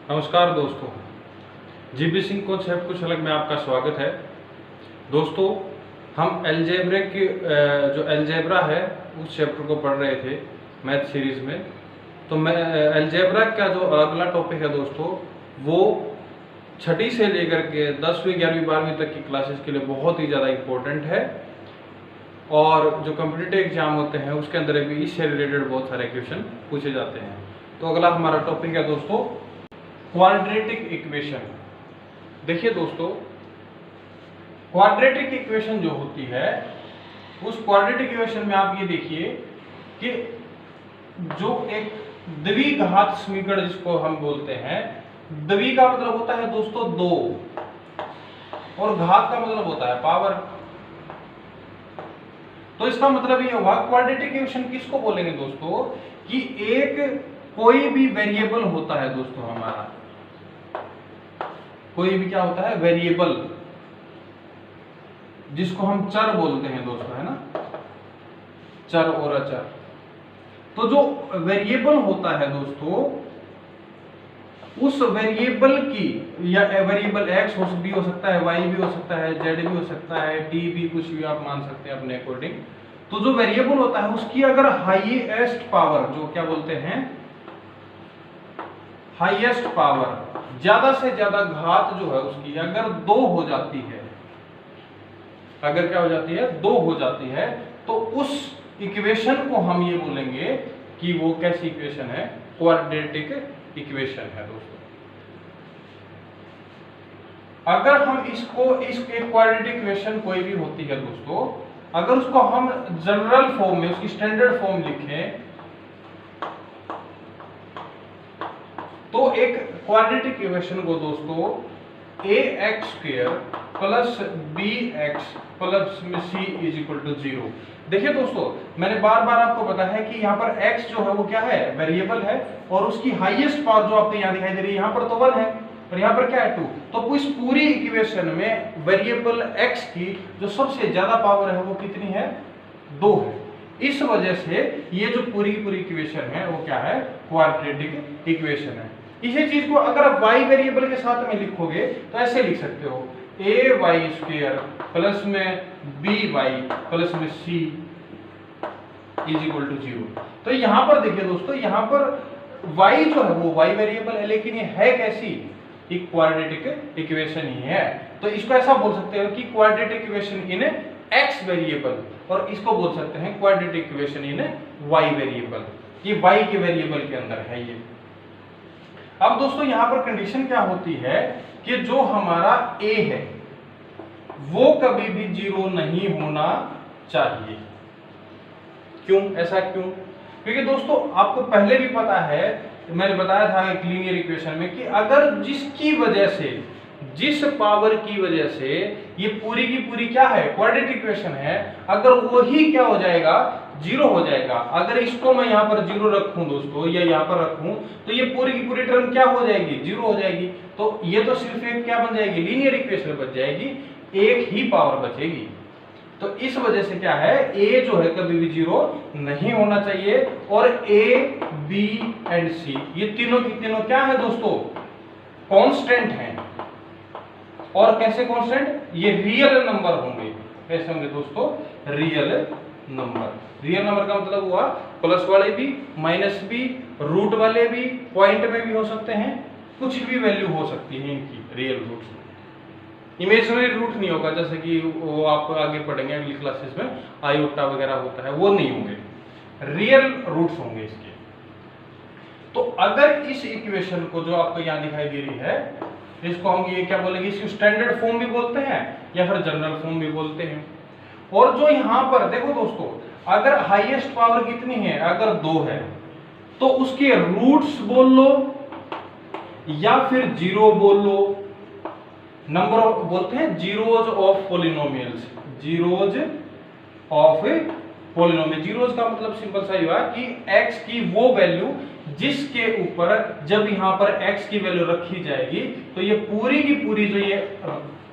नमस्कार दोस्तों, GB Singh concept कुछ अलग में आपका स्वागत है। दोस्तों, हम एलजेब्रा की जो एलजेब्रा है उस चैप्टर को पढ़ रहे थे मैथ सीरीज में। तो मैं एलजेब्रा का जो अगला टॉपिक है दोस्तों, वो छठी से लेकर के 10वीं 11वीं 12वीं तक की क्लासेस के लिए बहुत ही ज़्यादा इम्पोर्टेंट है। और जो कॉम्पिटिटिव एग्जाम होते हैं उसके अंदर भी इससे रिलेटेड बहुत सारे क्वेश्चन पूछे जाते हैं। तो अगला हमारा टॉपिक है दोस्तों क्वाड्रेटिक इक्वेशन। देखिए दोस्तों, क्वाड्रेटिक इक्वेशन जो होती है, उस क्वाड्रेटिक इक्वेशन में आप ये देखिए कि जो एक द्विघात समीकरण जिसको हम बोलते हैं, द्वि का मतलब होता है दोस्तों दो, और घात का मतलब होता है पावर। तो इसका मतलब ये हुआ क्वाड्रेटिक इक्वेशन किसको बोलेंगे दोस्तों, कि एक कोई भी वेरिएबल होता है दोस्तों, हमारा कोई भी क्या होता है वेरिएबल, जिसको हम चर बोलते हैं दोस्तों, है ना, चर और अचर। तो जो वेरिएबल होता है दोस्तों, उस वेरिएबल की या वेरिएबल एक्स भी हो सकता है, वाई भी हो सकता है, जेड भी हो सकता है, टी भी, कुछ भी आप मान सकते हैं अपने अकॉर्डिंग। तो जो वेरिएबल होता है उसकी अगर हाईएस्ट पावर, जो क्या बोलते हैं हाईएस्ट पावर, ज्यादा से ज्यादा घात जो है उसकी अगर 2 हो जाती है, अगर क्या हो जाती है 2 हो जाती है, तो उस इक्वेशन को हम ये बोलेंगे कि वो कैसी इक्वेशन है, क्वाड्रेटिक इक्वेशन है दोस्तों। अगर हम इसको इस क्वाड्रेटिक इक्वेशन कोई भी होती है दोस्तों, अगर उसको हम जनरल फॉर्म में, उसकी स्टैंडर्ड फॉर्म लिखें, तो एक क्वाड्रेटिक इक्वेशन को दोस्तों ax² plus bx plus c is equal to 0। देखिए दोस्तों, मैंने बार बार आपको बताया है कि यहाँ पर x जो है वो क्या है, वेरिएबल है, और उसकी हाईएस्ट पावर जो आपको यहाँ दिखाई दे रही है, यहाँ पर तो 1 है और यहाँ पर क्या है 2। तो इस पूरी इक्वेशन में वेरिएबल x की जो सबसे ज्यादा पावर है वो कितनी है, 2 है। इस वजह से ये जो पूरी पूरी इक्वेशन है वो क्या है, क्वाड्रेटिक इक्वेशन है। इसी चीज को अगर आप y वेरिएबल के साथ में लिखोगे तो ऐसे लिख सकते हो, ay² प्लस में by प्लस में c इज इक्वल टू 0। तो यहां पर देखिए दोस्तों, यहां पर y जो है वो y वेरिएबल है, लेकिन ये है कैसी, एक क्वाड्रेटिक इक्वेशन ही है। तो इसको ऐसा बोल सकते हो कि quadratic equation in x variable, और इसको बोल सकते हैं quadratic equation in y variable. ये y के वेरिएबल के अंदर है ये। अब दोस्तों यहां पर कंडीशन क्या होती है कि जो हमारा a है वो कभी भी 0 नहीं होना चाहिए। क्यों, ऐसा क्यों? क्योंकि दोस्तों आपको पहले भी पता है, मैंने बताया था एक लीनियर इक्वेशन में, कि अगर जिसकी वजह से, जिस पावर की वजह से ये पूरी की पूरी क्या है, क्वाड्रेटिक इक्वेशन है, अगर वही क्या हो जाएगा, 0 हो जाएगा। अगर इसको मैं यहाँ पर 0 रखूं दोस्तों, या यहाँ पर रखूं, तो ये पूरी की पूरी टर्म क्या हो जाएगी, 0 हो जाएगी। तो ये तो सिर्फ एक क्या बन जाएगी, लीनियर इक्वेशन बच जाएगी, एक ही पावर बचेगी। तो इस वजह से क्या है, a जो है कभी भी 0 नहीं होना चाहिए। और a, b एंड c ये तीनों की तीनों क्या है दोस्तों, कांस्टेंट हैं। और कैसे कांस्टेंट, ये रियल नंबर होंगे। कैसे होंगे दोस्तों, रियल नंबर। रियल नंबर का मतलब हुआ प्लस वाले भी, माइनस भी, रूट वाले भी, पॉइंट में भी हो सकते हैं, कुछ भी वैल्यू हो सकती है इनकी रियल रूट। इमेजिनरी रूट नहीं होगा, जैसे कि वो आप आगे पढ़ेंगे अगली क्लासेस में, आयोटा वगैरह होता है, वो नहीं होंगे, रियल रूट्स होंगे इसके। तो अगर इस इक्वेशन को जो आपको यहाँ दिखाई दे रही है, इसको हम ये क्या बोलेंगे, इसको स्टैंडर्ड फॉर्म भी बोलते हैं या फिर जनरल फॉर्म भी बोलते हैं। और जो यहाँ पर देखो दोस्तों, अगर हाईएस्ट पावर कितनी है, अगर 2 है, तो उसके रूट्स बोल लो या फिर 0 बोल लो। नंबर ऑफ बोलते हैं zeros of polynomials, zeros of polynomial. Zeros का मतलब सिंपल सा हुआ कि x की वो वैल्यू जिसके ऊपर जब यहाँ पर x की वैल्यू रखी जाएगी, तो ये पूरी की पूरी जो ये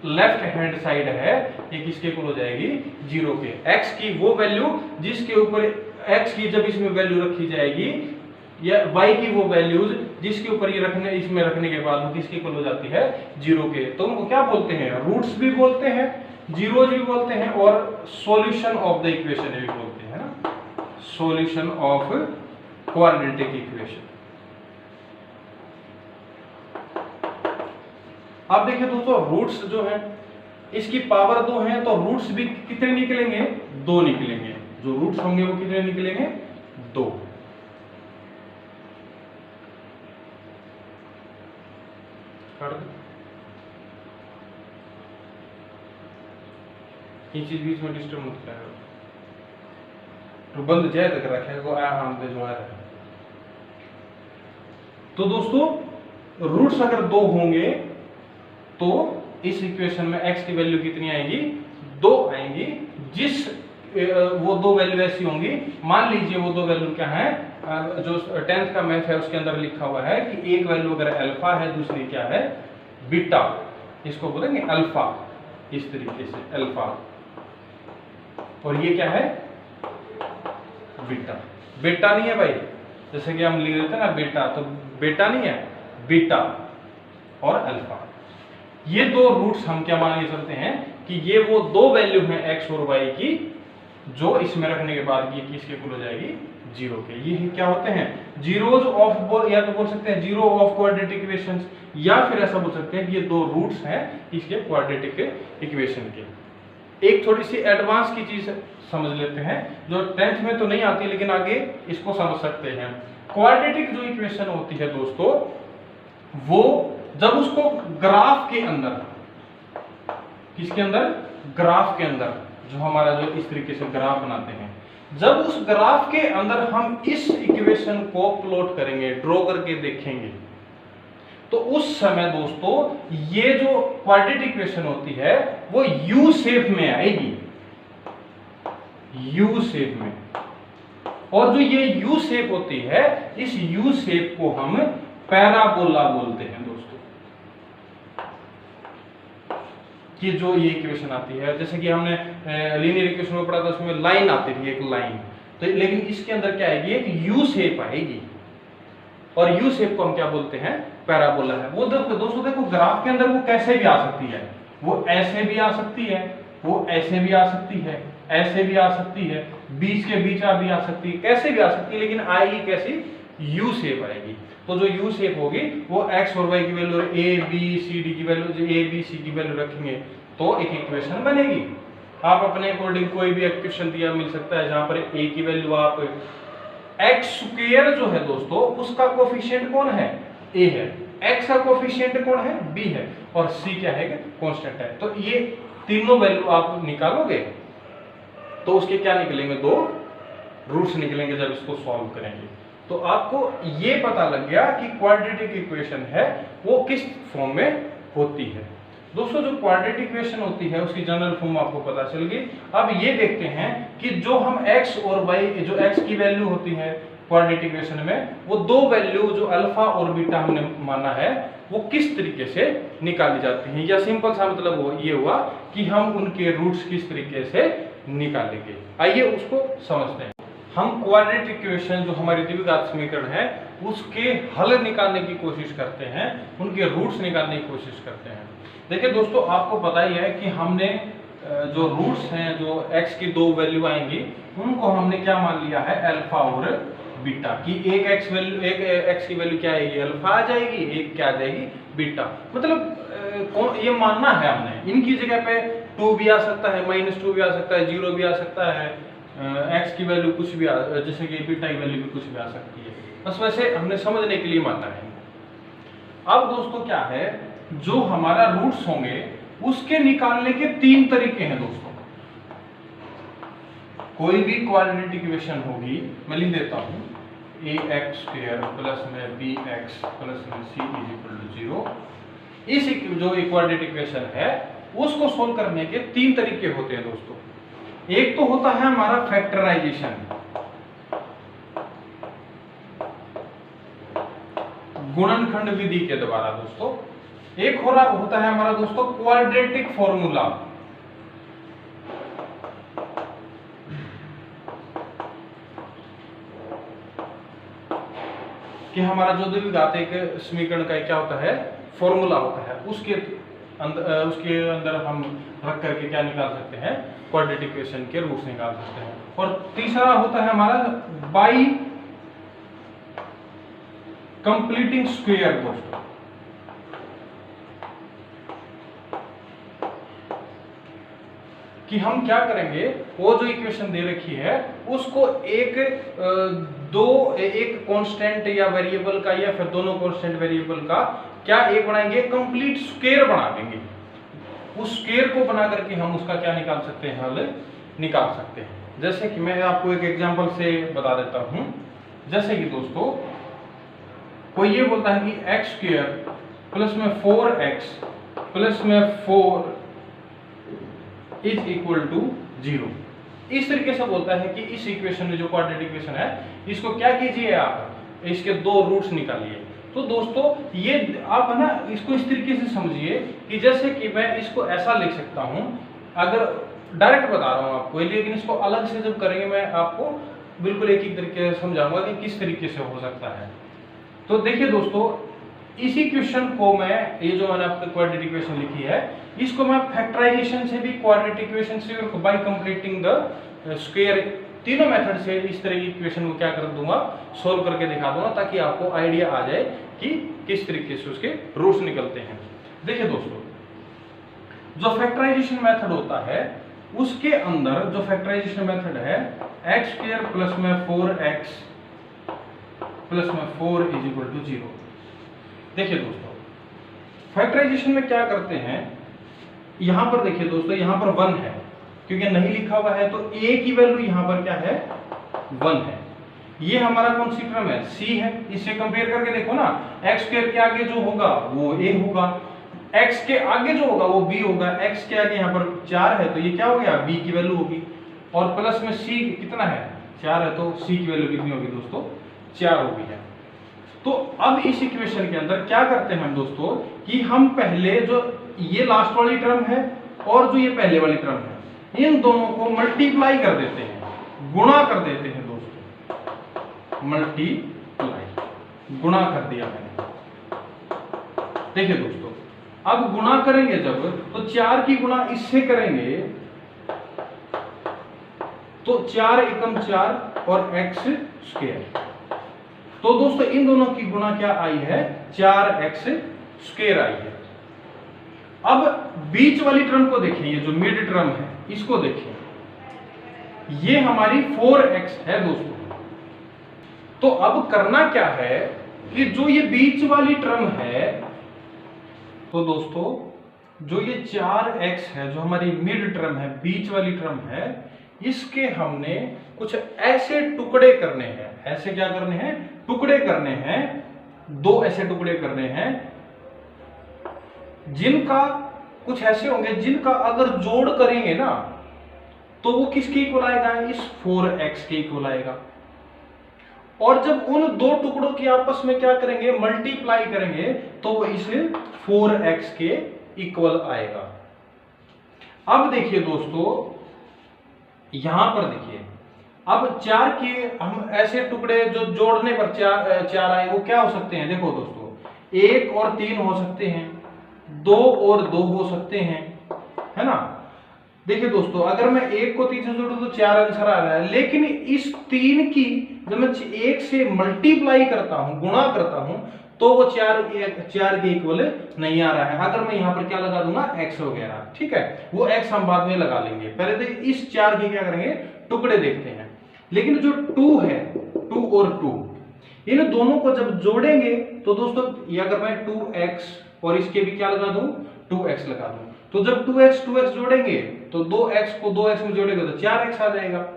लेफ्ट हैंड साइड है, ये किसके इक्वल हो जाएगी, 0 के। x की वो वैल्यू जिसके ऊपर x की जब इसमें वैल्यू रखी जाएगी, या y की वो वैल्यूज जिसके ऊपर ये रखने, इसमें रखने के बाद वो किसकी इक्वल हो जाती है, 0 के। तो उनको क्या बोलते हैं, रूट्स भी बोलते हैं, जीरोज भी बोलते हैं, और सॉल्यूशन ऑफ द इक्वेशन भी बोलते हैं ना, सॉल्यूशन ऑफ क्वाड्रेटिक इक्वेशन। अब देखिए दोस्तों, रूट्स जो है इसकी पावर 2 है, तो रूट्स भी कितने निकलेंगे, 2 निकलेंगे। जो रूट्स होंगे वो कितने निकलेंगे, 2। ये चीज बीच में डिस्टर्ब मत करो, तो बंद जाए तक रखे को आराम से जो है। तो दोस्तों, रूट्स अगर 2 होंगे तो इस इक्वेशन में x की वैल्यू कितनी आएगी, 2 आएंगी। जिस वो 2 वैल्यू ऐसी होंगी, मान लीजिए वो 2 वैल्यू क्या है, जो 10th का मैथ है उसके अंदर लिखा हुआ है कि एक वैल्यू अगर अल्फा है, दूसरी क्या है, बीटा, इसको बोलेंगे अल्फा, इस तरीके से अल्फा, और ये क्या है, बीटा। बेटा नहीं है भाई, जैसे कि हम लिख देते हैं ना बेटा, तो बेटा नहीं है, बीटा और अल्फा। ये 2 रूट्स हम क्या मान के चलते हैं कि ये वो 2 वैल्यू हैं x और y की, जो इसमें रखने के बाद ये किसके इक्वल हो जाएगी, 0 के। ये क्या होते हैं, जीरोज ऑफ, या तो बोल सकते हैं जीरो ऑफ क्वाड्रेटिक इक्वेशंस, या फिर ऐसा बोल सकते हैं कि ये 2 रूट्स हैं इसके क्वाड्रेटिक इक्वेशन के। एक थोड़ी सी एडवांस की चीज समझ लेते हैं, जो 10th में तो नहीं आती, लेकिन आगे इसको समझ सकते हैं। क्वाड्रेटिक जो इक्वेशन होती है दोस्तों, वो जब उसको ग्राफ के अंदर, किसके अंदर, ग्राफ के अंदर, जो हमारा जो इस तरीके से ग्राफ बनाते हैं, जब उस ग्राफ के अंदर हम इस इक्वेशन को प्लॉट करेंगे, ड्रॉ करके देखेंगे, तो उस समय दोस्तों ये जो क्वाड्रेटिक इक्वेशन होती है वो यू शेप में आएगी, यू शेप में। और जो ये यू शेप होती है, इस यू शेप को हम पैराबोला बोलते हैं दोस्तों। कि जो ये इक्वेशन आती है, जैसे कि हमने लीनियर इक्वेशन में पढ़ा था, उसमें लाइन आती थी, एक लाइन, तो लेकिन इसके अंदर क्या आएगी, एक यू शेप आएगी, और यू शेप को हम क्या बोलते हैं, पैराबोला है। वो दोस्तों देखो, ग्राफ के अंदर वो कैसे भी आ सकती है, वो ऐसे भी आ सकती है, वो ऐसे भी आ सकती है, ऐसे भी आ सकती है, बीच के बीच भी आ सकती है, कैसे भी आ सकती है, लेकिन आएगी कैसी, यू शेप आएगी। तो जो यू शेप होगी वो x और y की value, a b c d की वैल्यू, a b c की वैल्यू रखेंगे तो एक इक्वेशन बनेगी। आप अपने अकॉर्डिंग कोई भी इक्वेशन दिया मिल सकता है, जहां पर a की वैल्यू आप x स्क्वायर जो है दोस्तों, उसका कोफिशिएंट कौन है, a है, x का कोफिशिएंट कौन है, b है, और c क्या है, कांस्टेंट है। तो ये तीनों वैल्यू आप निकालोगे तो उसके क्या निकलेंगे, 2 रूट्स निकलेंगे जब इसको सॉल्व करेंगे। तो आपको ये पता लग गया कि क्वाड्रेटिक इक्वेशन है वो किस फॉर्म में होती है। दोस्तों, जो क्वाड्रेटिक इक्वेशन होती है उसकी जनरल फॉर्म आपको पता चल गई। अब ये देखते हैं कि जो हम x और y, जो x की वैल्यू होती है क्वाड्रेटिक इक्वेशन में, वो 2 वैल्यू जो अल्फा और बीटा हमने माना है, वो किस तरीके से निकाली जाती हैं, या सिंपल सा मतलब ये हुआ कि हम उनके रूट्स किस तरीके से निकालेंगे। आइए उसको समझते हैं। हम क्वाड्रेटिक इक्वेशन, जो हमारी द्विघात समीकरण है, उसके हल निकालने की कोशिश करते हैं, उनके रूट्स निकालने की कोशिश करते हैं। देखिए दोस्तों, आपको पता ही है कि हमने जो रूट्स हैं, जो x की 2 वैल्यू आएंगी, उनको हमने क्या मान लिया है, अल्फा और बीटा, कि एक x की वैल्यू क्या आएगी, अल्फा आ जाएगी, एक क्या आ जाएगी, बीटा। मतलब ये मानना है हमने, इनकी जगह पे 2 भी आ सकता है, -2 भी आ सकता है, 0 भी आ सकता है, x की वैल्यू कुछ भी जैसे कि बीटा की वैल्यू भी कुछ भी आ सकती है, बस वैसे हमने समझने के लिए मानना है। अब दोस्तों क्या है, जो हमारा रूट्स होंगे उसके निकालने के 3 तरीके हैं दोस्तों। कोई भी क्वाड्रेटिक इक्वेशन होगी, मैं लिख देता हूं, ax² प्लस में bx प्लस में c = 0। इस जो क्वाड्रेटिक इक्वेशन है उसको सोल्व करने के 3 तरीके होते हैं दोस्तों। एक तो होता है हमारा फैक्टराइजेशन, गुणनखंड विधि के द्वारा दोस्तों। एक होता है हमारा दोस्तों क्वाड्रेटिक फॉर्मूला, कि हमारा जो द्विघात एक समीकरण का क्या होता है, फॉर्मूला होता है, उसके अंदर हम रख करके क्या निकाल सकते हैं, क्वाड्रेटिक इक्वेशन के रूट्स निकाल सकते हैं। और तीसरा होता है हमारा बाई कंप्लीटिंग स्क्वायर दोस्तों, कि हम क्या करेंगे, वो जो इक्वेशन दे रखी है उसको एक कांस्टेंट या वेरिएबल का या फिर दोनों कांस्टेंट वेरिएबल का क्या एक बनाएंगे, कंप्लीट स्क्वायर बना देंगे। उस स्क्वायर को बना करके हम उसका क्या निकाल सकते हैं, हल निकाल सकते हैं। जैसे कि मैं आपको एक एग्जांपल से बता देता हूं। जैसे कि दोस्तों कोई ये बोलता है कि एक्स स्क्वायर प्लस में 4x प्लस में 4 इज इक्वल टू 0। इस तरीके से बोलता है कि इस इक्वेशन में जो क्वाड्रेटिक इक्वेशन है इसको क्या कीजिए, आप इसके दो रूट्स निकालिए। तो दोस्तों ये आप है ना इसको इस तरीके से समझिए कि जैसे कि मैं इसको ऐसा लिख सकता हूं, अगर डायरेक्ट बता रहा हूं आपको, लेकिन इसको अलग से जब करेंगे मैं आपको बिल्कुल एक ही तरीके से समझाऊंगा कि किस तरीके से हो सकता है। तो देखिए दोस्तों, इस इक्वेशन को मैं, ये जो मैंने आपको क्वाड्रेटिक इक्वेशन लिखी है, इसको मैं फैक्टराइजेशन से भी, क्वाड्रेटिक इक्वेशन से और बाय कंप्लीटिंग द स्क्वायर, तीनों मेथड से इस तरह की इक्वेशन को क्या कर दूंगा, सोल्व करके दिखा दूंगा, ताकि आपको आइडिया आ जाए कि किस तरीके से उसके रूट्स निकलते हैं। देखिए दोस्तों, जो फैक्टराइजेशन मेथड होता है उसके अंदर जो फैक्टराइजेशन मेथड है, एक्स स्क्वायर प्लस में 4x प्लस में 4 इज इक्वल टू 0। देखिए दोस्तों, फैक्टराइजेशन में क्या करते हैं, यहां पर देखिए दोस्तों, यहां पर 1 है, क्योंकि नहीं लिखा हुआ है तो a की वैल्यू यहां पर क्या है, 1 है। ये हमारा कौन सी टर्म है, c है। इससे कंपेयर करके देखो ना, x स्क्वायर के आगे जो होगा वो a होगा, x के आगे जो होगा वो b होगा, x के आगे यहाँ पर 4 है तो ये क्या हो गया, b की वैल्यू होगी, और प्लस में c कितना है, 4 है, तो c की वैल्यू कितनी होगी दोस्तों, 4 होगी है। तो अब इस इक्वेशन के अंदर क्या करते हैं हम दोस्तों, कि हम पहले जो ये लास्ट वाली टर्म है और जो ये पहले वाली टर्म है, इन दोनों को मल्टीप्लाई कर देते हैं, गुणा कर देते हैं दोस्तों, मल्टीप्लाई, गुणा कर दिया मैंने। देखिए दोस्तों, अब गुणा करेंगे जब, तो 4 की गुणा इससे करेंगे तो 4 एकम 4 और x स्क्वायर। तो दोस्तों इन दोनों की गुणा क्या आई है, 4x स्क्वायर आई है। अब बीच वाली टर्म को देखें, ये जो मिड टर्म है इसको देखें, ये हमारी 4x है दोस्तों। तो अब करना क्या है कि जो ये बीच वाली टर्म है, तो दोस्तों जो ये 4x है, जो हमारी मिड टर्म है, बीच वाली टर्म है, इसके हमने कुछ ऐसे टुकड़े करने हैं। ऐसे क्या करने हैं, टुकड़े करने हैं, 2 ऐसे टुकड़े करने हैं जिनका कुछ ऐसे होंगे जिनका अगर जोड़ करेंगे ना तो वो किसके इक्वल आएगा, इस 4x के इक्वल आएगा। और जब उन 2 टुकड़ों की आपस में क्या करेंगे, मल्टीप्लाई करेंगे, तो वो इस 4x के इक्वल आएगा। अब देखिए दोस्तों, यहां पर देखिए, अब 4 के हम ऐसे टुकड़े जो जोड़ने पर 4 आए, वो क्या हो सकते हैं, देखो दोस्तों, 1 और 3 हो सकते हैं, 2 और 2 हो सकते हैं, है ना। देखिए दोस्तों, अगर मैं 1 को 3 से जोड़ूं तो 4 आंसर आ रहा है, लेकिन इस 3 की जब मैं 1 से मल्टीप्लाई करता हूं, गुणा करता हूं, तो वो 4 के इक्वल नहीं आ रहा है। अगर मैं यहां पर क्या लगा दूंगा, x वगैरह, ठीक है, वो x हम बाद में लगा लेंगे, पहले तो इस 4 के क्या करेंगे, टुकड़े देखते हैं। लेकिन जो 2 है, 2 और 2, इन दोनों को जब जोड़ेंगे तो दोस्तों, ये अगर मैं 2x और इसके भी क्या लगा दूं, 2x लगा दूं, तो जब 2x जोड़ेंगे तो 2x को 2x में जोड़ेंगे तो 4x आ जाएगा।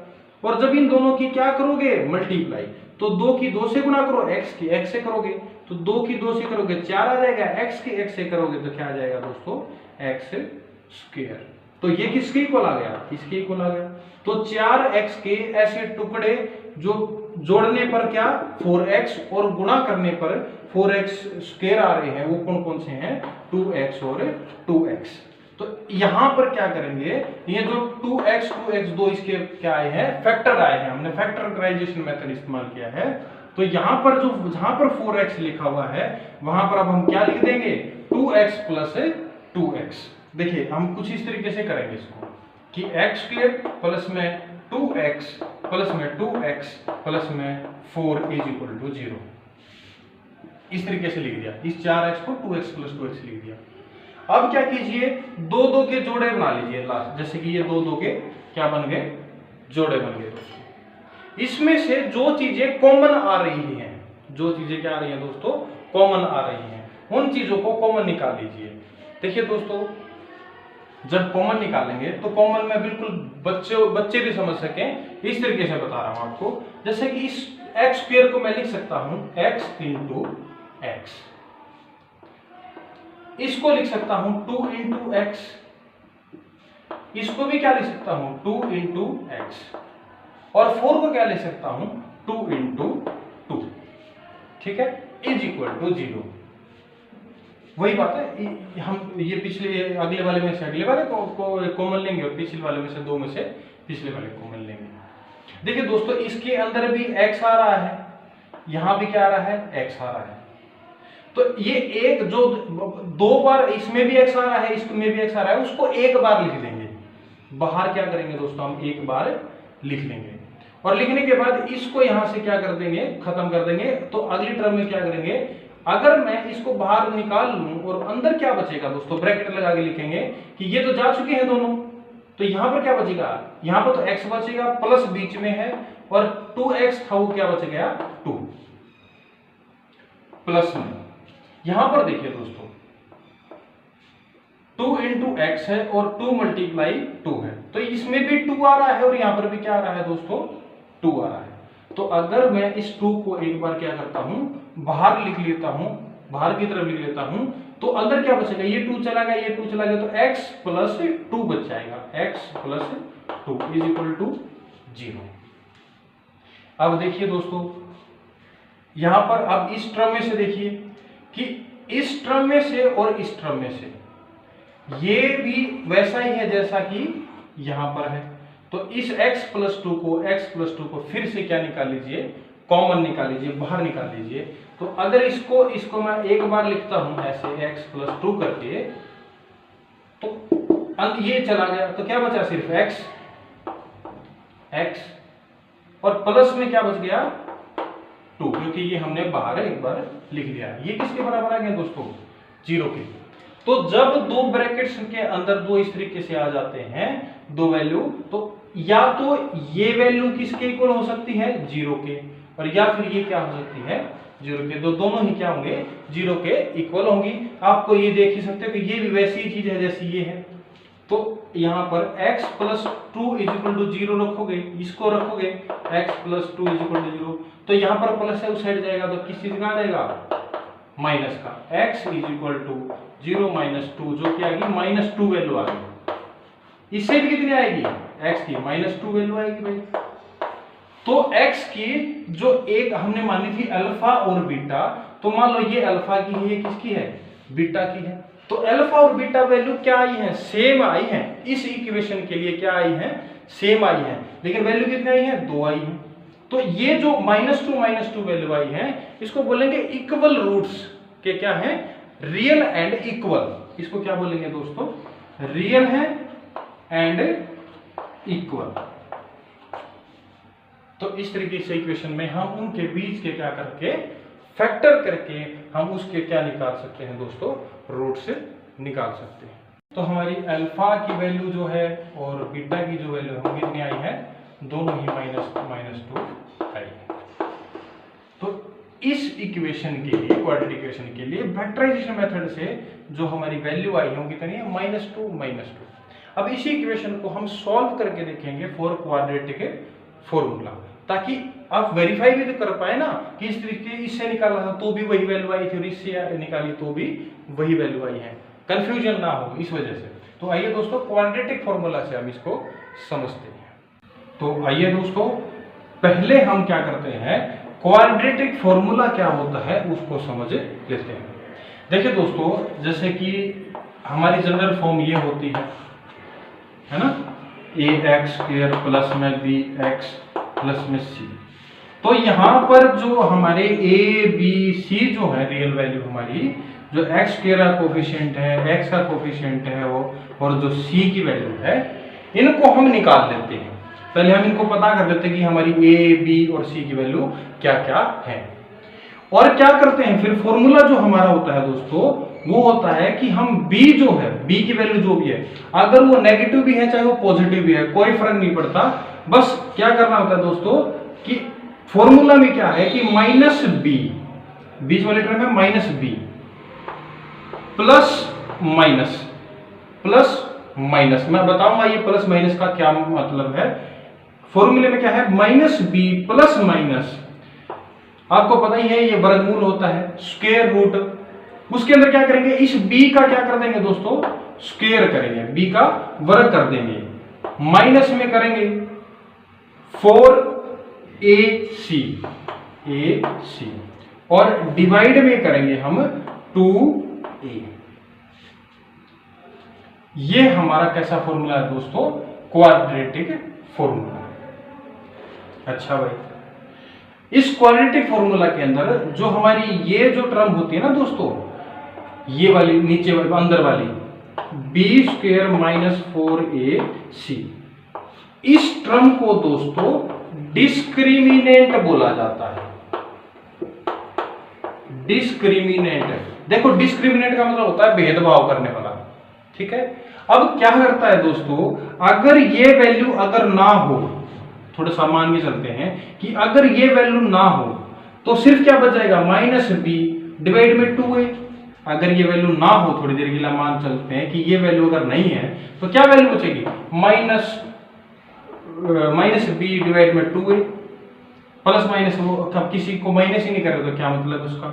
और जब इन दोनों की क्या करोगे, मल्टीप्लाई, तो 2 की 2 से गुणा करो, x की x से करोगे तो 2 की 2 से करोगे 4 आ जाएगा, x की x से करोगे तो क्या आ जाएगा दोस्तों, x स्क्वायर। तो ये किसके इक्वल आ गया, इसके इक्वल आ गया। तो 4x के ऐसे टुकड़े जो जोड़ने पर क्या 4x और गुणा करने पर 4x स्क्वायर आ रहे हैं, वो कौन कौन से हैं, 2x और 2x। तो यहां पर क्या करेंगे, ये जो 2x 2x 2 इसके क्या आए हैं, फैक्टर आए हैं, हमने फैक्टराइजेशन मेथड इस्तेमाल किया है। तो यहाँ पर जहां पर 4x लिखा हुआ है वहां पर अब हम क्या लिख देंगे 2x प्लस 2x। देखिए हम कुछ इस तरीके से करेंगे इसको कि x स्क्वायर प्लस में 2x प्लस में 2x प्लस में 4 इज इक्वल टू 0, इस तरीके से लिख दिया। इस 4x को 2x प्लस 2x लिख दिया। अब क्या कीजिए, दो दो के जोड़े बना लीजिए लास्ट, जैसे कि ये दो दो के क्या बन गए, जोड़े बन गए दोस्तों। इसमें से जो चीजें कॉमन आ रही हैं, जो चीजें क्या आ रही हैं दोस्तों, कॉमन आ रही हैं, उन चीजों को कॉमन निकाल लीजिए। देखिए दोस्तों, जब कॉमन निकालेंगे तो कॉमन में बिल्कुल बच्चे भी समझ सकें इस तरीके से बता रहा हूं आपको। जैसे कि इस एक्स स्क्वायर को मैं लिख सकता हूं x इंटू एक्स, इसको लिख सकता हूं 2 इंटू एक्स, इसको भी क्या लिख सकता हूं 2 इंटू एक्स, और 4 को क्या लिख सकता हूं 2 इंटू 2, ठीक है, इज इक्वल टू 0। वही बात है, हम ये पिछले अगले वाले में से अगले वाले को कॉमन लेंगे और पिछले वाले में से दो में से पिछले वाले कॉमन लेंगे। देखिए दोस्तों, इसके अंदर भी x आ रहा है, यहां भी क्या आ रहा है, x आ रहा है। तो ये एक जो दो बार इसमें भी x आ रहा है, इसमें भी x आ रहा है, उसको एक बार लिख देंगे। बाहर क्या करेंगे दोस्तों, हम एक बार लिख लेंगे और लिखने के बाद इसको यहां से क्या कर देंगे, खत्म कर देंगे। तो अगली टर्म में क्या करेंगे, अगर मैं इसको बाहर निकाल लूं और अंदर क्या बचेगा दोस्तों, ब्रैकेट लगा के लिखेंगे कि ये तो जा चुके हैं दोनों, तो यहां पर क्या बचेगा, यहां पर तो x बचेगा प्लस बीच में है और 2x था वो क्या बच गया 2 प्लस में। यहां पर देखिए दोस्तों 2 इंटू एक्स है और 2 मल्टीप्लाई 2 है, तो इसमें भी 2 आ रहा है और यहां पर भी क्या आ रहा है दोस्तों 2 आ रहा है। तो अगर मैं इस 2 को एक बार क्या करता हूं, बाहर लिख लेता हूं, बाहर की तरफ लिख लेता हूं, तो अंदर क्या बचेगा, ये 2 चला गया, ये 2 चला गया, तो x प्लस 2 बच जाएगा, x plus 2 is equal to 0। अब देखिए दोस्तों, यहां पर अब इस टर्म में से देखिए कि इस टर्म में से और इस टर्म में से ये भी वैसा ही है जैसा कि यहां पर है। तो इस x प्लस 2 को फिर से क्या निकाल लीजिए, कॉमन निकाल लीजिए, बाहर निकाल लीजिए। तो अगर इसको मैं एक बार लिखता हूं ऐसे x प्लस 2 करके, तो ये चला गया, तो क्या बचा सिर्फ x और प्लस में क्या बच गया 2, क्योंकि ये हमने बाहर एक बार लिख दिया। ये किसके बराबर आ गया दोस्तों, 0 के। तो जब दो ब्रैकेट्स के अंदर दो इस तरीके से आ जाते हैं दो वैल्यू, तो या तो ये वैल्यू किसके इक्वल हो सकती है 0 के, और या फिर ये क्या हो सकती है 0 के, दोनों ही क्या होंगे 0 के इक्वल होंगी। आपको ये देख ही सकते हो कि ये भी वैसी चीज है जैसी ये है। तो यहां पर x plus 2 is equal to 0 रखोगे, इसको रखोगे x plus 2 is equal to 0, तो यहां पर प्लस है उस साइड जाएगा, तो किस चीज का आ जाएगा माइनस का, x is equal to 0 minus 2, जो कि आएगी माइनस 2 वैल्यू आ गई। इससे भी कितनी आएगी, x की माइनस 2 वैल्यू आएगी भाई। तो x की जो एक हमने मानी थी अल्फा और बीटा, तो मान लो ये अल्फा की है, ये किसकी है बीटा की है। तो अल्फा और बीटा वैल्यू क्या आई है, सेम आई है। इस इक्वेशन के लिए क्या आई है, सेम आई है, लेकिन वैल्यू कितनी आई है 2 आई है। तो ये जो -2 वैल्यू आई है, इसको बोलेंगे इक्वल रूट्स के क्या है, रियल एंड इक्वल। इसको क्या बोलेंगे दोस्तों, रियल है एंड इक्वल। तो इस तरीके से इक्वेशन में हम उनके बीच के क्या करके फैक्टर करके हम उसके क्या निकाल सकते हैं दोस्तों, रूट से निकाल सकते हैं। तो हमारी अल्फा की वैल्यू जो है और बीटा की जो वैल्यू है कितनी आई है, दोनों ही -2 आई है। तो इस इक्वेशन के लिए, क्वाड्रेटिक इक्वेशन के लिए फैक्टराइजेशन मेथड से जो हमारी वैल्यू आई है वो कितनी है -2। अब इसी इक्वेशन को हम सॉल्व करके देखेंगे फॉर क्वाड्रेटिक फॉर्मूला, ताकि आप वेरीफाई भी तो कर पाए ना कि इस तरीके इससे निकाला था तो भी वही वैल्यू आई थी और इससे निकाली तो भी वही वैल्यू आई है, कंफ्यूजन ना हो इस वजह से। तो आइए दोस्तों क्वाड्रेटिक फॉर्मूला से हम इसको समझते हैं। तो आइए दोस्तों, पहले हम क्या करते हैं, क्वाड्रेटिक फॉर्मूला क्या होता है उसको समझ लेते हैं। देखिए दोस्तों, जैसे कि हमारी जनरल फॉर्म ये होती है ना, ax² प्लस में bx प्लस में c। तो यहाँ पर जो हमारे ए बी सी जो है रियल वैल्यू हमारी, जो एक्स स्क्वायर का कोफिशिएंट है, एक्स का कोफिशिएंट है वो, और जो सी की वैल्यू है, इनको हम निकाल लेते हैं। पहले हम इनको पता कर लेते हैं कि हमारी ए बी और सी की वैल्यू क्या क्या है। और क्या करते हैं फिर, फॉर्मूला जो हमारा होता है दोस्तों वो होता है कि हम b जो है, b की वैल्यू जो भी है, अगर वो नेगेटिव भी है चाहे वो पॉजिटिव भी है, कोई फर्क नहीं पड़ता। बस क्या करना होता है दोस्तों कि फॉर्मूला में क्या है कि माइनस बी, बीच वाले टर्म में minus B plus minus plus minus. मैं बताऊंगा ये प्लस माइनस का क्या मतलब है। फॉर्मूले में क्या है, माइनस बी प्लस माइनस, आपको पता ही है ये वर्गमूल होता है, स्क्वायर रूट। उसके अंदर क्या करेंगे, इस b का क्या कर देंगे दोस्तों, स्क्वायर करेंगे, b का वर्ग कर देंगे, माइनस में करेंगे 4ac और डिवाइड में करेंगे हम 2a। ये हमारा कैसा फॉर्मूला है दोस्तों, क्वाड्रेटिक फॉर्मूला। अच्छा भाई, इस क्वाड्रेटिक फॉर्मूला के अंदर जो हमारी ये जो टर्म होती है ना दोस्तों, ये वाली नीचे वाली अंदर वाली बी स्क्वायर माइनस 4ac, इस टर्म को दोस्तों डिस्क्रिमिनेंट बोला जाता है। डिस्क्रिमिनेंट, देखो डिस्क्रिमिनेंट का मतलब होता है भेदभाव करने वाला, ठीक है। अब क्या करता है दोस्तों, अगर ये वैल्यू अगर ना हो, थोड़ा सा मान के चलते हैं कि अगर ये वैल्यू ना हो तो सिर्फ क्या बच जाएगा, माइनस बी डिवाइड में 2a। अगर ये वैल्यू ना हो, थोड़ी देर के लिए मान चलते हैं कि ये वैल्यू अगर नहीं है तो क्या वैल्यू बचेगी, माइनस बी डिवाइड में 2a प्लस माइनस, वो किसी को माइनस ही नहीं कर रहे तो क्या मतलब उसका।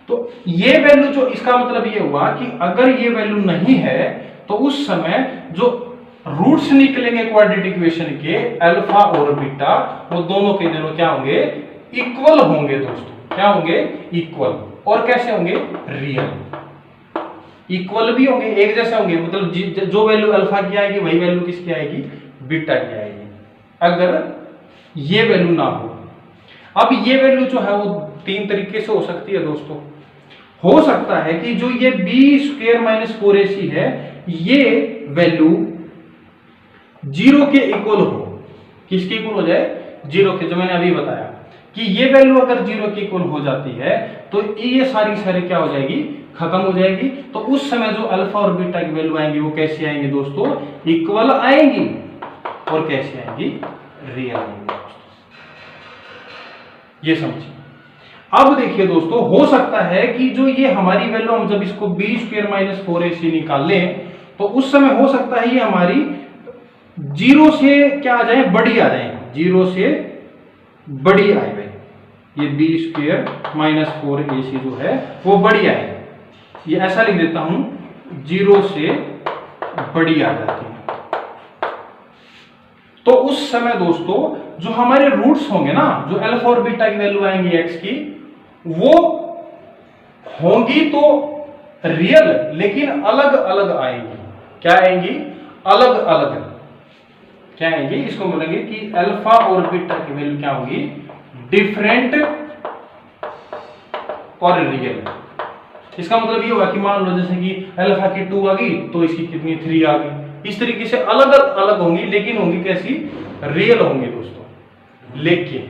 तो ये वैल्यू जो, इसका मतलब ये हुआ कि अगर ये वैल्यू नहीं है तो उस समय जो रूट्स निकलेंगे क्वाड्रेटिक इक्वेशन के, अल्फा और बीटा, वो दोनों के दोनों क्या होंगे, इक्वल होंगे दोस्तों। क्या होंगे, इक्वल। और कैसे होंगे, रियल। इक्वल भी होंगे, एक जैसे होंगे, मतलब जो वैल्यू अल्फा की आएगी वही वैल्यू किसकी आएगी, बीटा की आएगी, अगर ये वैल्यू ना हो। अब ये वैल्यू जो है वो तीन तरीके से हो सकती है दोस्तों। हो सकता है कि जो ये बी स्क्वायर माइनस 4ac है, ये वैल्यू 0 के इक्वल हो। किसके इक्वल हो जाए, 0 के, जो मैंने अभी बताया कि ये वैल्यू अगर 0 के इक्वल हो जाती है तो ये सारी क्या हो जाएगी, खत्म हो जाएगी। तो उस समय जो अल्फा और बीटा की वैल्यू आएंगी वो कैसे आएंगी दोस्तों, इक्वल आएंगी। और कैसे आएंगी, रियल आएंगी। ये समझिए। अब देखिए दोस्तों, हो सकता है कि जो ये हमारी वैल्यू, हम जब इसको बी स्क्वायर माइनस 4ac निकाल लें तो उस समय हो सकता है ये हमारी 0 से क्या आ जाए, बड़ी आ जाए, 0 से बड़ी आए भाई। ये बी स्क्वायर माइनस 4ac जो है वो बड़ी आए, ये ऐसा लिख देता हूं, 0 से बड़ी आ जाती है। तो उस समय दोस्तों जो हमारे रूट्स होंगे ना, जो अल्फा और बीटा की वैल्यू आएंगी एक्स की, वो होंगी तो रियल, लेकिन अलग अलग आएंगी। क्या आएंगी, अलग अलग। क्या आएंगी, इसको बोलेंगे कि अल्फा और बीटा की वैल्यू क्या होगी, डिफरेंट और रियल। इसका मतलब ये हुआ कि मान लो जैसे कि अल्फा की 2 आ गई तो इसकी कितनी 3 आ गई। इस तरीके से अलग अलग होंगी, लेकिन होंगी कैसी, रियल होंगी दोस्तों। लेकिन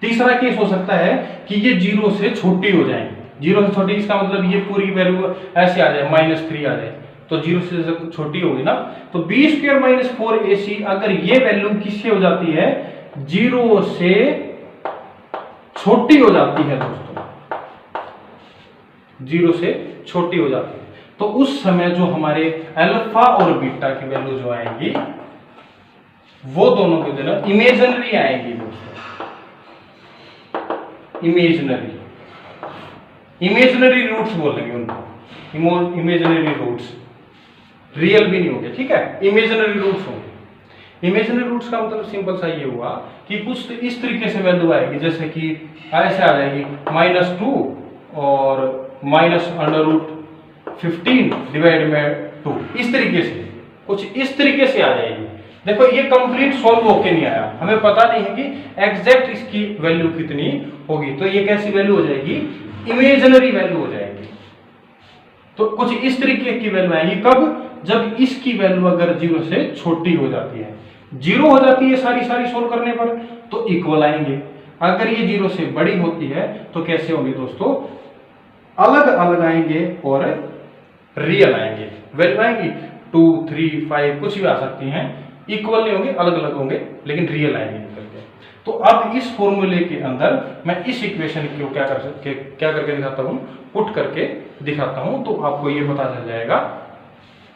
तीसरा केस हो सकता है कि ये 0 से छोटी हो जाए। 0 से छोटी, इसका मतलब ये पूरी वैल्यू ऐसे आ जाए, -3 आ जाए, तो 0 से जब छोटी होगी ना, तो बी स्क्वायर माइनस 4ac अगर ये वैल्यू किससे हो जाती है, 0 से छोटी हो जाती है दोस्तों, 0 से छोटी हो जाती है, तो उस समय जो हमारे अल्फा और बीटा की वैल्यू जो आएंगी वो दोनों के दोनों इमेजिनरी आएंगी दोस्तों। इमेजिनरी रूट्स बोलेंगे उनको, इमेजिनरी रूट्स, रियल भी नहीं होंगे, ठीक है, इमेजिनरी रूट्स होंगे। इमेजिनरी रूट्स का मतलब सिंपल सा ये हुआ कि कुछ इस तरीके से वैल्यू आएगी, जैसे कि ऐसे आ जाएगी -2 और -√15 डिवाइड में 2, इस तरीके से, कुछ इस तरीके से आ जाएगी। देखो ये कंप्लीट सॉल्व होके नहीं आया, हमें पता नहीं है कि एग्जैक्ट इसकी वैल्यू कितनी होगी, तो ये कैसी वैल्यू हो जाएगी, इमेजिनरी वैल्यू हो जाएगी। तो कुछ इस तरीके की वैल्यू आएगी, कब, जब इसकी वैल्यू अगर 0 से छोटी हो जाती है, 0 हो जाती है सारी सोल्व करने पर तो इक्वल आएंगे, अगर ये 0 से बड़ी होती है तो कैसे होंगे दोस्तों, अलग अलग आएंगे और रियल आएंगे, वैल्यू आएंगी 2, 3, 5 कुछ भी आ सकती हैं, इक्वल नहीं होंगे, अलग अलग होंगे लेकिन रियल आएंगे निकल के। तो अब इस फॉर्मूले के अंदर मैं इस इक्वेशन को क्या करके दिखाता हूं, पुट करके दिखाता हूं, तो आपको ये पता चल जाएगा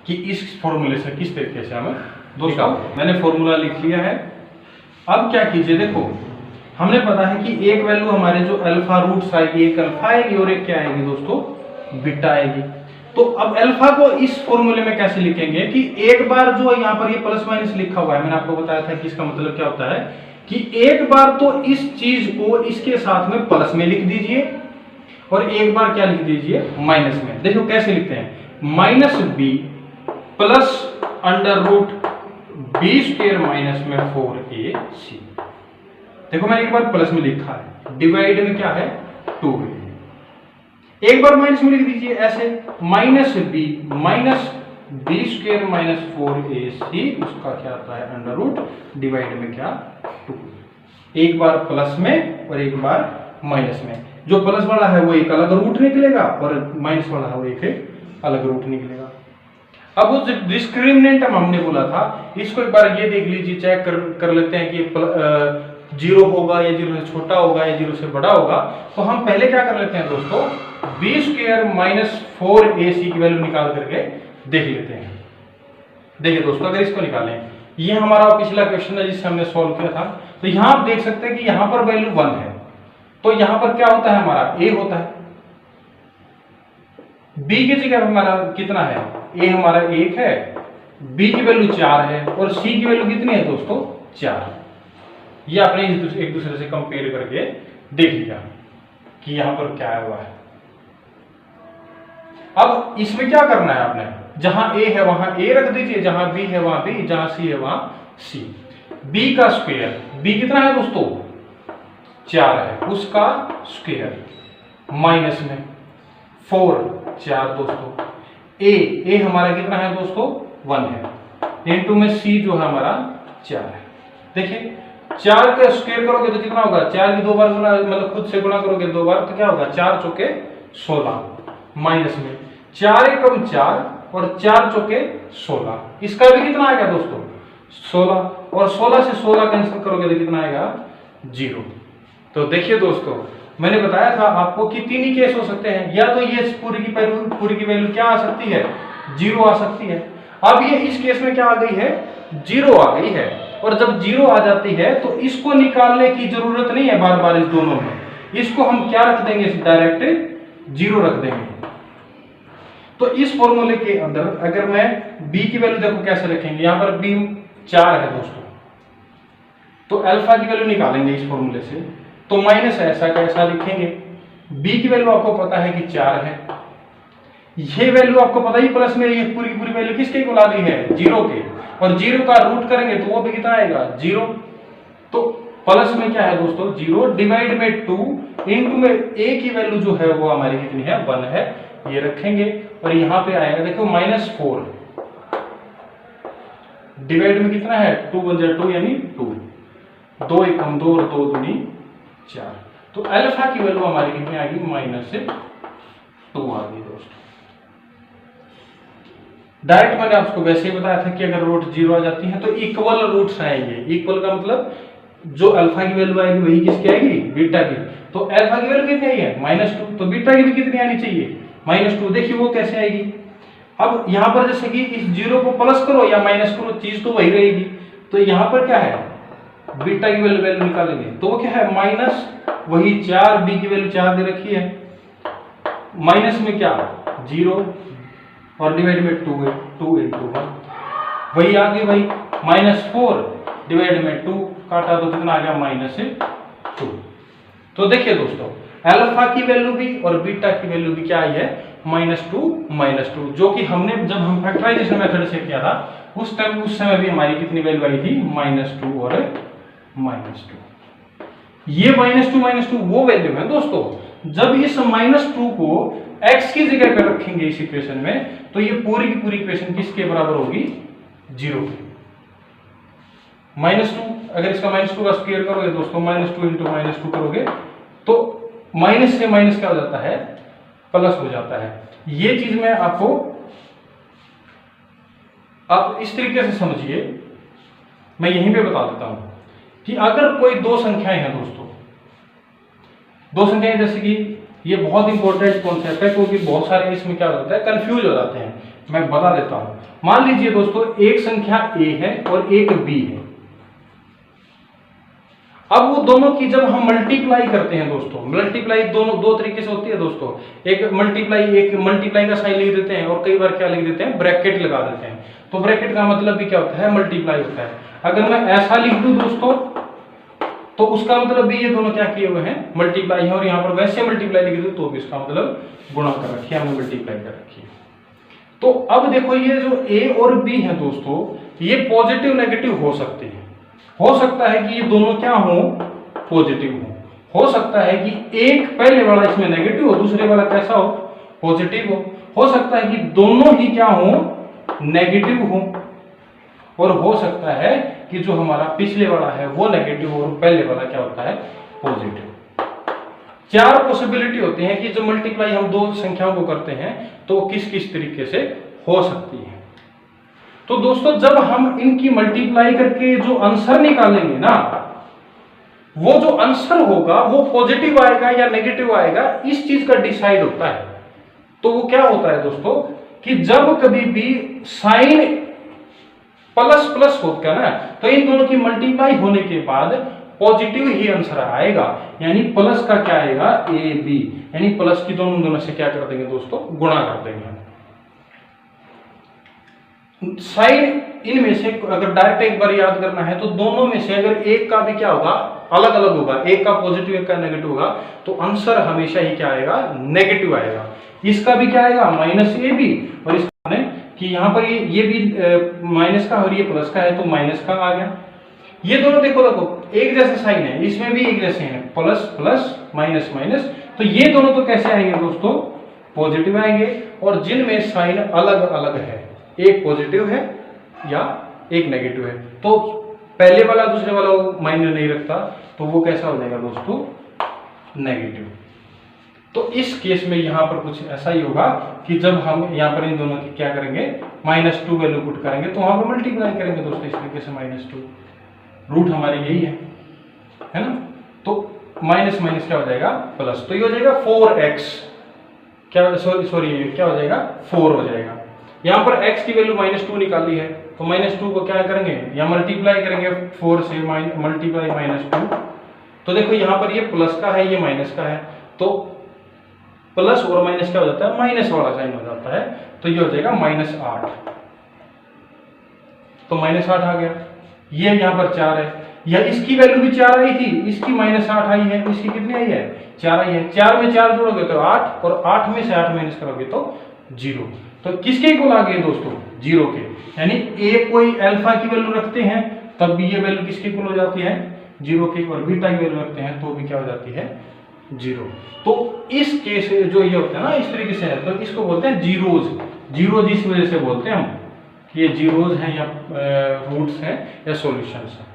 कि इस फॉर्मूले से किस तरीके से हमें दोस्तों, मैंने फॉर्मूला लिख लिया है। अब क्या कीजिए, देखो हमने पता है कि एक वैल्यू हमारे जो अल्फा रूट्स आएगी, एक अल्फा आएगी और एक क्या आएगी दोस्तों, बीटा आएगी। तो अब अल्फा को इस फॉर्मूले में कैसे लिखेंगे कि एक बार जो यहाँ पर ये प्लस माइनस लिखा हुआ है, मैंने आपको बताया था कि इसका मतलब क्या होता है कि एक बार तो इस चीज को इसके साथ में प्लस में लिख दीजिए और एक बार क्या लिख दीजिए, माइनस में। देखो कैसे लिखते हैं, -b plus under root b square minus में 4ac। देखो मैंने एक बार प्लस में लिखा है, डिवाइड में क्या है 2 है, एक बार माइनस में लिख दीजिए ऐसे, -b minus b square minus 4ac, उसका क्या आता है अंडर रूट, डिवाइड में क्या 2, एक बार प्लस में और एक बार माइनस में। जो प्लस वाला है वो एक अलग रूट निकलेगा और माइनस वाला है वो एक अलग रूट निकलेगा। अब वो डिस्क्रिमिनेंट हमने बोला था, इसको एक बार ये देख लीजिए, चेक कर लेते हैं कि 0 होगा या 0 से छोटा होगा या 0 से बड़ा होगा। तो हम पहले क्या कर लेते हैं दोस्तों, b स्क्वायर माइनस 4ac की वैल्यू निकाल करके देख लेते हैं। देखिए दोस्तों, अगर इसको निकालें, ये हमारा पिछला क्वेश्चन है जिससे हमने सॉल्व किया था, तो यहां आप देख सकते हैं कि यहां पर वैल्यू 1 है, तो यहां पर क्या होता है, हमारा a होता है, b की जगह हमारा कितना है, a हमारा 1 है, b की वैल्यू 4 है और c की वैल्यू कितनी है दोस्तों, 4। ये आपने एक दूसरे से कंपेयर करके देख लिया कि यहां पर क्या हुआ है। अब इसमें क्या करना है आपने, जहां a है वहां a रख दीजिए, जहां b है वहां b, जहां c है वहां c। b का स्क्वायर, b कितना है दोस्तों, 4 है, उसका स्क्वायर माइनस में 4 दोस्तों, a हमारा कितना है दोस्तों, 1 है, इनटू में c जो है हमारा 4 है। देखिए 4 का स्क्वायर करोगे तो कितना होगा, 4 की 2 बार गुना, मतलब खुद से गुना करोगे 2 बार तो क्या होगा, 4 चौके 16, माइनस में 4 एकम 4 और 4 चौके 16, इसका भी कितना आएगा दोस्तों, 16, और 16 से 16 कैंसिल करोगे तो कितना आएगा, 0। तो देखिए दोस्तों, मैंने बताया था आपको कि 3 ही केस हो सकते हैं, या तो ये पूरी की वैल्यू क्या आ सकती है, 0 आ सकती है। अब ये इस केस में क्या आ गई है, 0 आ गई है, और जब 0 आ जाती है तो इसको निकालने की जरूरत नहीं है बार बार इस दोनों में, इसको हम क्या रख देंगे, डायरेक्ट 0 रख देंगे। तो इस फॉर्मूले के अंदर अगर मैं b की वैल्यू देखो कैसे रखेंगे, यहां पर b 4 है दोस्तों, तो अल्फा की वैल्यू निकालेंगे इस फॉर्मूले से, तो माइनस ऐसा कैसा लिखेंगे, b की वैल्यू आपको पता है कि 4 है, ये वैल्यू आपको पता ही प्लस में, ये पूरी वैल्यू किसके इक्वल आ गई है, 0 के, और 0 का रूट करेंगे तो वो भी कितना आएगा, 0। तो प्लस में क्या है दोस्तों, 0, डिवाइड में 2, इनटू में a की वैल्यू जो है वो हमारी कितनी है, 1 है, ये रखेंगे और यहां पे आएगा देखो -4, डिवाइड में कितना है, 2 1 2 यानी 2, 2 एकम 2 और 2 दूनी 4, तो अल्फा की वैल्यू हमारी कितनी आ गई, -2 आ गई दोस्तों। डायरेक्ट मैंने आपको वैसे ही बताया था कि अगर रूट 0 आ जाती है तो इक्वल रूट्स आएंगे, इक्वल का मतलब जो अल्फा की वैल्यू आएगी वही किसकी आएगी, बीटा की। तो अल्फा की वैल्यू कितनी आई है, -2, तो बीटा की भी कितनी आनी चाहिए, -2। देखिए वो कैसे आएगी, अब यहां पर जैसे कि इस 0 को प्लस करो या माइनस करो, चीज तो वही रहेगी, तो यहां पर क्या है, बीटा की वैल्यू निकालेंगे तो वो क्या है, माइनस वही 4, b की वैल्यू 4 दे रखी है, माइनस में क्या 0 और डिवाइड में 2 है, 2 × 1 वही आ गई भाई, -4 डिवाइड में 2 काटा तो कितना आ गया, -2। तो देखिए दोस्तों, अल्फा की वैल्यू भी और बीटा की वैल्यू भी क्या आई है, -2 जो कि हमने जब हम फैक्टराइजेशन मेथड से किया था उस समय भी हमारी कितनी वैल्यू आई थी, -2 और -2। ये -2 वो वैल्यू है दोस्तों, जब इस -2 को x की जगह पर रखेंगे इस इक्वेशन में, तो ये पूरी की पूरी इक्वेशन किसके बराबर होगी, 0 के। -2 अगर इसका -2 का स्क्वायर करोगे दोस्तों, -2 × -2 करोगे तो माइनस से माइनस क्या हो जाता है, प्लस हो जाता है। ये चीज मैं आपको, आप इस तरीके से समझिए, मैं यहीं पे बता देता हूं कि अगर कोई दो संख्याएं हैं दोस्तों, दो संख्याएं, जैसे कि ये बहुत इंपॉर्टेंट कॉन्सेप्ट है क्योंकि बहुत सारे इसमें क्या होता है, कंफ्यूज हो जाते हैं। मैं बता देता हूं, मान लीजिए दोस्तों एक संख्या a है और एक b है। अब वो दोनों की जब हम मल्टीप्लाई करते हैं दोस्तों, मल्टीप्लाई दोनों दो तरीके से होती है दोस्तों, एक मल्टीप्लाई का साइन लिख देते हैं और कई बार क्या लिख देते हैं, ब्रैकेट लगा देते हैं। तो ब्रैकेट का मतलब भी क्या होता है, मल्टीप्लाई होता है। अगर मैं ऐसा लिख दूं दोस्तों तो उसका मतलब भी ये दोनों क्या किए हुए हैं, मल्टीप्लाई है। और यहां पर वैसे मल्टीप्लाई लिख दूं तो भी इसका मतलब गुणा कर रखी है हमने, मल्टीप्लाई कर रखी है। तो अब देखो ये जो a और b है दोस्तों, ये पॉजिटिव नेगेटिव हो सकते हैं। हो सकता है कि ये दोनों क्या हो, पॉजिटिव हो सकता है कि एक पहले वाला इसमें नेगेटिव हो, दूसरे वाला कैसा हो, पॉजिटिव हो सकता है कि दोनों ही क्या हो, नेगेटिव हो, और हो सकता है कि जो हमारा पिछले वाला है वो नेगेटिव और पहले वाला क्या होता है, पॉजिटिव। चार पॉसिबिलिटी होती है कि जो मल्टीप्लाई हम दो संख्याओं को करते हैं तो किस किस तरीके से हो सकती है। तो दोस्तों जब हम इनकी मल्टीप्लाई करके जो आंसर निकालेंगे ना, वो जो आंसर होगा वो पॉजिटिव आएगा या नेगेटिव आएगा, इस चीज का डिसाइड होता है। तो वो क्या होता है दोस्तों कि जब कभी भी साइन प्लस प्लस होगा ना, तो इन दोनों की मल्टीप्लाई होने के बाद पॉजिटिव ही आंसर आएगा, यानी प्लस का क्या आएगा, ए बी, यानी प्लस की दोनों से क्या कर देंगे दोस्तों, गुणा कर देंगे। साइन इनमें से अगर डायरेक्ट एक बार याद करना है तो दोनों में से अगर एक का भी क्या होगा, अलग अलग होगा, एक का पॉजिटिव एक का नेगेटिव होगा, तो आंसर हमेशा ही क्या आएगा, नेगेटिव आएगा। इसका भी क्या आएगा, -ab, और इसका कि यहाँ पर ये भी माइनस का और ये प्लस का है तो माइनस का आ गया। ये दोनों देखो एक जैसे साइन है, इसमें भी एक जैसे हैं, प्लस प्लस माइनस माइनस, तो ये दोनों तो कैसे आएंगे दोस्तों, पॉजिटिव आएंगे। और जिनमें साइन अलग अलग है, एक पॉजिटिव है या एक नेगेटिव है, तो पहले वाला दूसरे वाला मायने नहीं रखता, तो वो कैसा हो जाएगा दोस्तों, नेगेटिव। तो इस केस में यहां पर कुछ ऐसा ही होगा कि जब हम यहां पर इन दोनों की क्या करेंगे, -2 वैल्यू पुट करेंगे तो वहां पर मल्टीप्लाई करेंगे दोस्तों, इस तरीके से -2, रूट हमारी यही है ना। तो माइनस माइनस क्या हो जाएगा, प्लस, तो ये हो जाएगा 4x, क्या सॉरी क्या हो जाएगा, 4 हो जाएगा। यहां पर x की वैल्यू -2 निकाली है, तो -2 को क्या करेंगे, या मल्टीप्लाई करेंगे 4 से, मल्टीप्लाई -2, तो देखो यहां पर ये प्लस का है, ये माइनस का है, तो प्लस और माइनस क्या हो जाता है, माइनस वाला साइन हो जाता है, तो ये हो जाएगा -8, तो -8 आ गया। ये यहां पर 4 है, या इसकी वैल्यू भी 4 आई थी, इसकी -8 आई है, इसकी कितनी आई है, 4 आई है। 4 में 4 जोड़ोगे तो 8, और 8 में से 8 माइनस करोगे तो 0। तो किसके इक्वल आ गए दोस्तों, 0 के, यानी ए कोई अल्फा की वैल्यू रखते हैं तब भी ये वैल्यू किसके इक्वल हो जाती है, 0 के, और बीटा की वैल्यू रखते हैं तो भी क्या हो जाती है, 0। तो इस केस जो ये होता है ना, इस तरीके से है, तो इसको बोलते हैं जीरोज। जीरोज इस वजह से बोलते हैं हम कि ये जीरोज हैं या रूट्स हैं या सॉल्यूशंस हैं।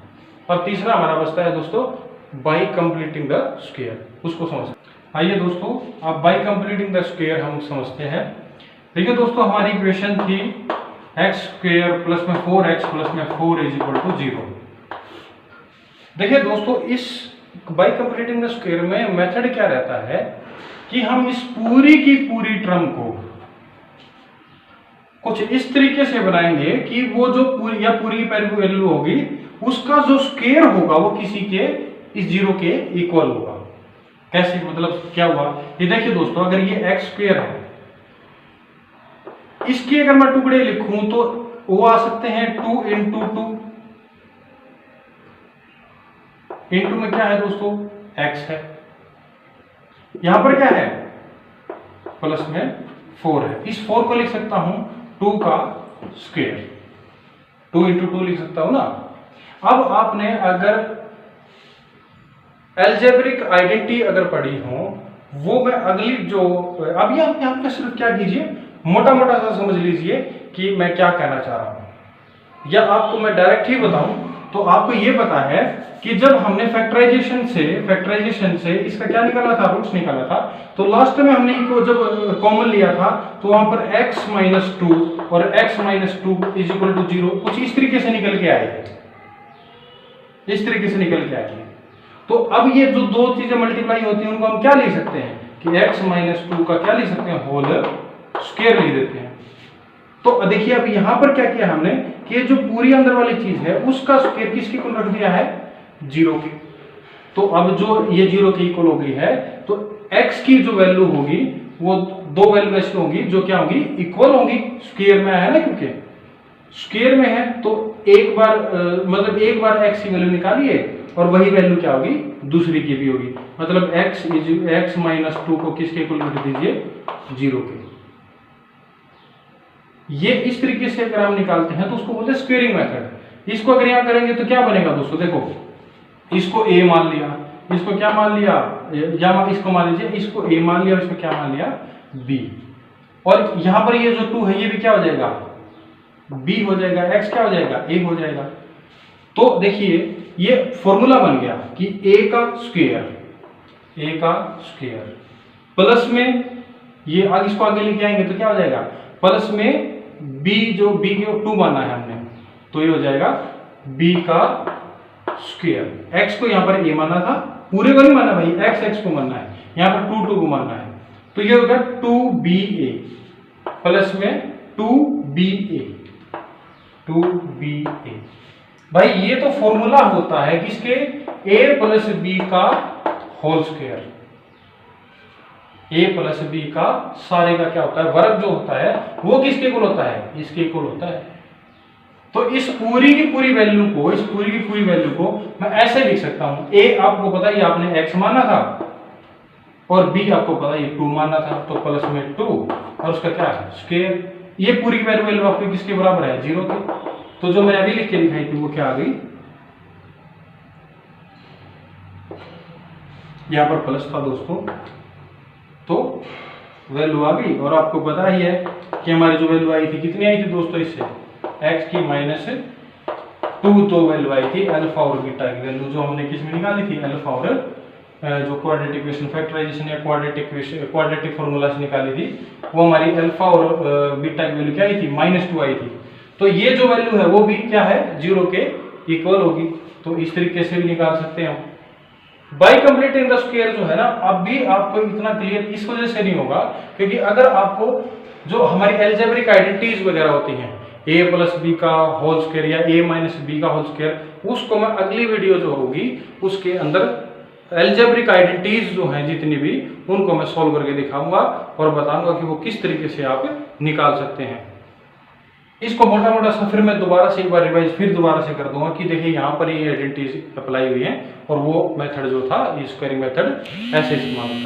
और तीसरा हमारा बचता है दोस्तों बाय कंप्लीटिंग द स्क्वायर, उसको समझते हैं। आइए दोस्तों अब बाय कंप्लीटिंग द स्क्वायर हम समझते हैं। देखिए दोस्तों हमारी इक्वेशन थी x² प्लस में 4x प्लस में 4 = 0। देखिए दोस्तों इस बाय कंप्लीटिंग द स्क्वायर में मेथड क्या रहता है कि हम इस पूरी की पूरी टर्म को कुछ इस तरीके से बनाएंगे कि वो जो पूरी या पूरी वैल्यू होगी उसका जो स्क्वायर होगा वो किसी के इस 0 के इक्वल होगा। कैसे, मतलब क्या हुआ, ये देखिए दोस्तों अगर ये x² है, इसके अगर मैं टुकड़े लिखूं तो वो आ सकते हैं 2 × 2, इंटू में क्या है दोस्तों, x है, यहां पर क्या है, प्लस में 4 है। इस 4 को लिख सकता हूं 2 का स्क्वायर, 2 × 2 लिख सकता हूं ना। अब आपने अगर एल्जेब्रिक आइडेंटिटी अगर पढ़ी हो, वो मैं अगली जो अभी आप यहाँ पे सिर्फ क्या कीजिए, मोटा मोटा सा समझ लीजिए कि मैं क्या कहना चाह रहा हूं, या आपको मैं डायरेक्ट ही बताऊं तो आपको ये पता है कि जब हमने फैक्टराइजेशन से इसका क्या निकाला था, रूट्स निकाला था, तो लास्ट में हमने इनको जब कॉमन लिया था तो वहां पर x - 2 और x - 2 = 0 कुछ इस तरीके से निकल के आए थे, इस तरीके से निकल के आए थे। तो अब ये जो दो चीजें मल्टीप्लाई होती हैं उनको हम क्या लिख सकते हैं कि x - 2 का क्या लिख सकते हैं, होल स्क्वायर लिख देते हैं। तो देखिए अब यहां पर क्या किया हमने कि ये जो पूरी अंदर वाली चीज है उसका स्क्वायर किसके इक्वल रख दिया है, 0 के। तो अब जो ये 0 के इक्वल हो गई है, तो x की जो वैल्यू होगी वो दो वैल्यू ऐसी होंगी जो क्या होंगी, इक्वल होंगी। स्क्वायर में है ना, क्योंकि स्क्वायर में है तो एक बार मतलब एक बार x की वैल्यू निकालिए और वही वैल्यू क्या होगी, दूसरी की भी होगी। मतलब x - 2 को किसके इक्वल रख दीजिए, 0 के। ये इस तरीके से अगर हम निकालते हैं तो उसको बोलते हैं स्क्वेयरिंग मेथड। इसको अगर यहां करेंगे तो क्या बनेगा दोस्तों, देखो इसको a मान लिया, इसको क्या मान लिया, या इसको मान लीजिए, इसको a मान लिया और इसको क्या मान लिया, b। और यहां पर ये जो 2 है ये भी क्या हो जाएगा, b हो जाएगा, x क्या हो जाएगा, a हो जाएगा। तो देखिए ये फॉर्मूला बन गया कि a का स्क्वायर प्लस में ये आगे, इसको आगे लेके आएंगे तो क्या हो जाएगा, प्लस में b जो b के 2 माना है हमने, तो ये हो जाएगा b का स्क्वायर। x को यहाँ पर a माना था, पूरे को नहीं माना भाई, x को मानना है, यहाँ पर 2 को मानना है। तो ये होगा 2ba प्लस में 2ba भाई। ये तो फॉर्मूला होता है किसके, a + b का होल स्क्वायर। a + b का सारे का क्या होता है, वर्ग जो होता है वो किसके इक्वल होता है, इसके इक्वल होता है। तो इस पूरी की पूरी वैल्यू को मैं ऐसे लिख सकता हूं, a आपको पता है आपने x माना था और b आपको पता है 2 माना था, तो प्लस में 2 और उसका क्या है, स्क्वायर। ये पूरी वैल्यू आपके किसके बराबर है, 0 के। तो जो मैंने अभी लिख के दिखाई थी वो क्या आ गई, यहां पर प्लस था दोस्तों, तो वैल्यू आ गई। और आपको पता ही है कि हमारी जो वैल्यू आई थी, कितनी आई थी दोस्तों, इससे x की -2 तो वैल्यू आई थी अल्फा और बीटा की वैल्यू, जो हमने किस में निकाली थी, अल्फा और जो क्वाड्रेटिक इक्वेशन फैक्टराइजेशन या क्वाड्रेटिक फार्मूला से निकाली थी, वो हमारी अल्फा और बीटा की वैल्यू क्या आई थी, -2 आई थी। तो ये जो वैल्यू है वो भी क्या है, 0 के इक्वल होगी। तो इस तरीके से भी निकाल सकते हैं हम। बाई कंप्लीटिंग द स्क्वायर जो है ना, अब भी आपको इतना क्लियर इस वजह से नहीं होगा क्योंकि अगर आपको जो हमारी एल्जेब्रिक आइडेंटिटीज वगैरह होती हैं, a + b का होल स्क्वायर या a - b का होल स्क्वायर, उसको मैं अगली वीडियो जो होगी उसके अंदर एल्जेब्रिक आइडेंटिटीज जो हैं जितनी भी, उनको मैं सॉल्व करके दिखाऊंगा और बताऊंगा कि वो किस तरीके से आप निकाल सकते हैं। इसको मोटा मोटा सा फिर मैं दोबारा से एक बार रिवाइज फिर दोबारा से कर दूंगा कि देखिए यहाँ पर ये आइडेंटिटीज अप्लाई हुई है और वो मेथड जो था, ये स्क्वायरिंग मेथड ऐसे इस्तेमाल होता है।